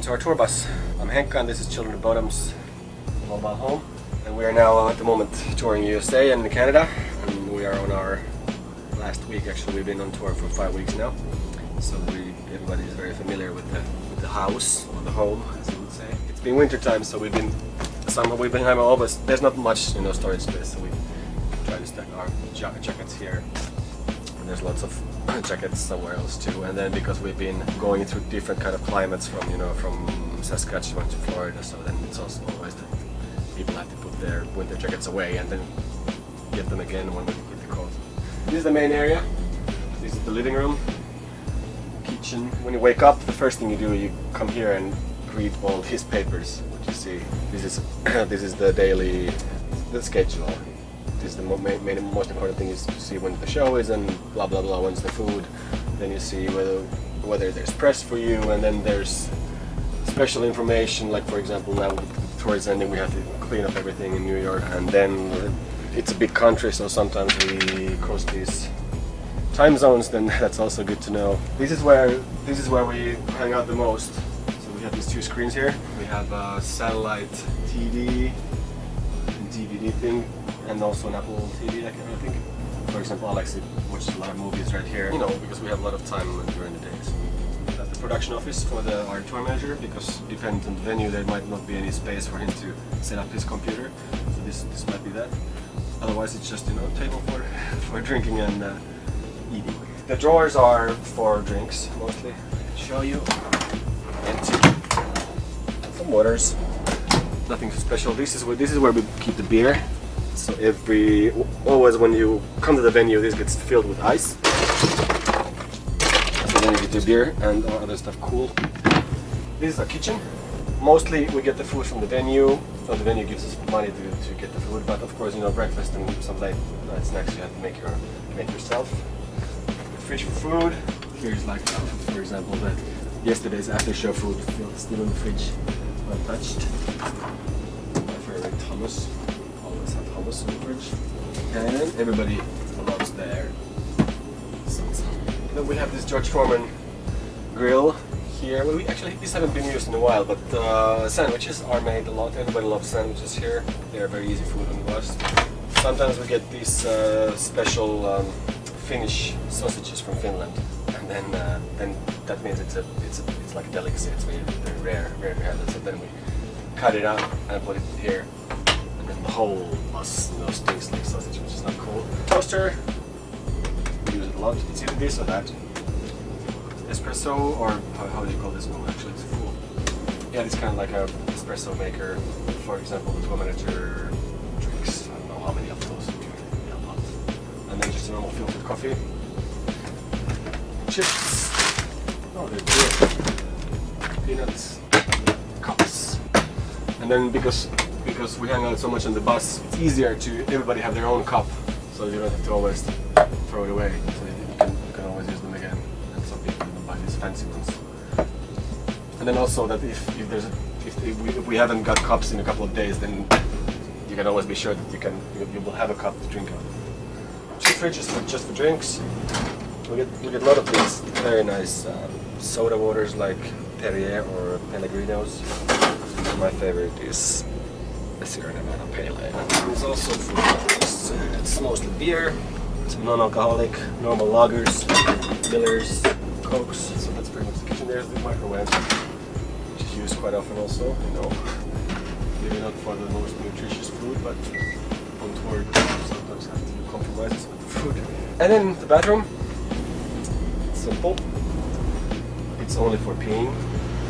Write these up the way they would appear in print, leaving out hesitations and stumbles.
to our tour bus. I'm Henkka and this is Children of Bodom's mobile home. And we are now at the moment touring USA and Canada. And we are on our last week, actually we've been on tour for 5 weeks now. So everybody is very familiar with the house, or the home as you would say. It's been winter time, so we've been having almost, there's not much storage space, so we try to stack our jackets here. And there's lots of jackets somewhere else too. And then because we've been going through different kind of climates from Saskatchewan to Florida, so then it's also always that people have to put their winter jackets away and then get them again when we get the cold. This is the main area. This is the living room, kitchen. When you wake up, the first thing you do, you come here and read all his papers. What you see, this is the daily, the schedule. This is the most important thing is to see when the show is and blah blah blah. When's the food? Then you see whether there's press for you, and then there's special information. Like for example, now towards the ending we have to clean up everything in New York, and then it's a big country, so sometimes we cross these time zones. Then that's also good to know. This is where we hang out the most. So we have these two screens here. We have a satellite TV and DVD thing, and also an Apple TV, I think. For example, Alex watches a lot of movies right here, because we have a lot of time during the days. That's the production office for our tour manager, because depending on the venue, there might not be any space for him to set up his computer. So this might be that. Otherwise, it's just a table for drinking and eating. The drawers are for drinks mostly. I can show you. Empty. Some waters. Nothing special. This is where we keep the beer. So always when you come to the venue, this gets filled with ice. So then you get your beer and other stuff cool. This is our kitchen. Mostly we get the food from the venue, so the venue gives us money to get the food. But of course, breakfast and some late night snacks you have to make yourself. Fridge for food. Here's like, for example, yesterday's after show food still in the fridge, untouched. My favorite hummus. Always have hummus in the fridge. And everybody loves their salsa. Then we have this George Foreman grill here. Well, these haven't been used in a while, but sandwiches are made a lot. Everybody loves sandwiches here. They're very easy food on the bus. Sometimes we get these special Finnish sausages from Finland, and then that means it's like a delicacy. It's very rare to have it. So then we cut it out and put it here. And the whole bus stinks like sausage, which is not cool. Toaster, we use it a lot. It's either this or that. Espresso, or how do you call this one? Actually, it's full. Yeah, it's kind of like a espresso maker. For example, the tour manager drinks, I don't know how many of those we do. Yeah, a lot. And then just a normal filtered coffee. Chips. Oh, they're good. Peanuts. Cups. And then because we hang out so much on the bus, it's easier to everybody have their own cup, so you don't have to always throw it away. So you can always use them again. And some people even buy these fancy ones. And then also that if we haven't got cups in a couple of days, then you can always be sure that you will have a cup to drink out of. Two fridges just for drinks. We get a lot of these very nice soda waters like Perrier or Pellegrinos. My favorite is the Sierra Nevada Pale Ale. There's also food. It's mostly beer, some non-alcoholic, normal lagers, Millers, Cokes. So that's pretty much the kitchen. There's the microwave, which is used quite often also. Maybe not for the most nutritious food, but on tour you sometimes have to do compromises with the food. And then the bathroom. It's simple. It's only for peeing,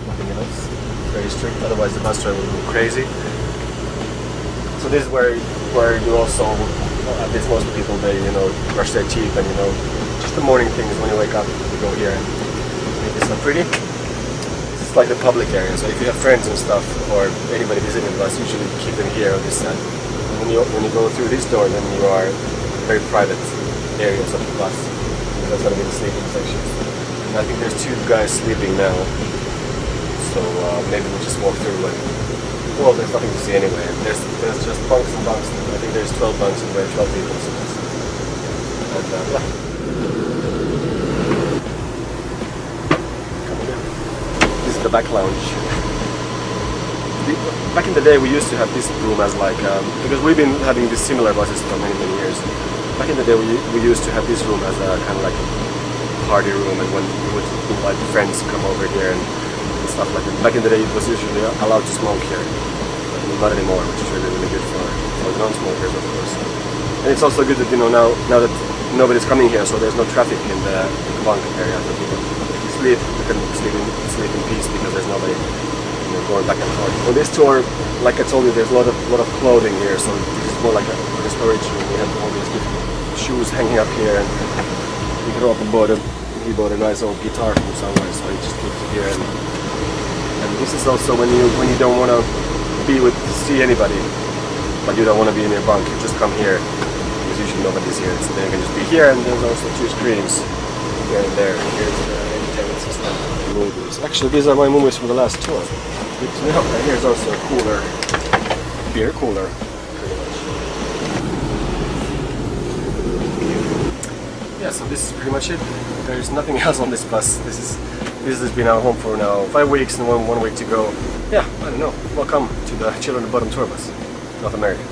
nothing else. Very strict, otherwise the bus driver will go crazy. So this is where you also, at least most people, they brush their teeth and just the morning things when you wake up, you go here and make yourself pretty. This is like the public area, so if you have friends and stuff or anybody visiting the bus, usually keep them here on this side. And when you go through this door, then you are very private areas of the bus. That's going to be the sleeping sections. And I think there's 2 guys sleeping now. So maybe we'll just walk through and, well, there's nothing to see anyway. There's just bunks and bunks. I think there's 12 bunks and we're 12 people. So yeah. This is the back lounge. back in the day we used to have this room as like because we've been having these similar buses for many years. Back in the day we used to have this room as a kind of like a party room, and when we would invite friends to come over here and stuff like that. Back in the day it was usually allowed to smoke here, but not anymore, which is really good for the non-smokers, of course. And it's also good that now that nobody's coming here, so there's no traffic in the bunk area. So people sleep, you can sleep in peace because there's nobody going back and forth. On this tour, like I told you, there's a lot of clothing here, so this is more like a storage room. We have all these different shoes hanging up here, and we can open he bought a nice old guitar from somewhere, so he just keeps it here. And this is also when you don't want to see anybody, but you don't want to be in your bunk, you just come here, because usually nobody's here, so then you can just be here. And there's also 2 screens here and there. Here's the entertainment system, movies. Actually, these are my movies from the last tour. Good to know. And here's also a cooler, beer cooler, pretty much. Yeah, so this is pretty much it. There's nothing else on this bus. This has been our home for now 5 weeks and one week to go. Yeah, I don't know. Welcome to the Children of Bodom tour bus, North America.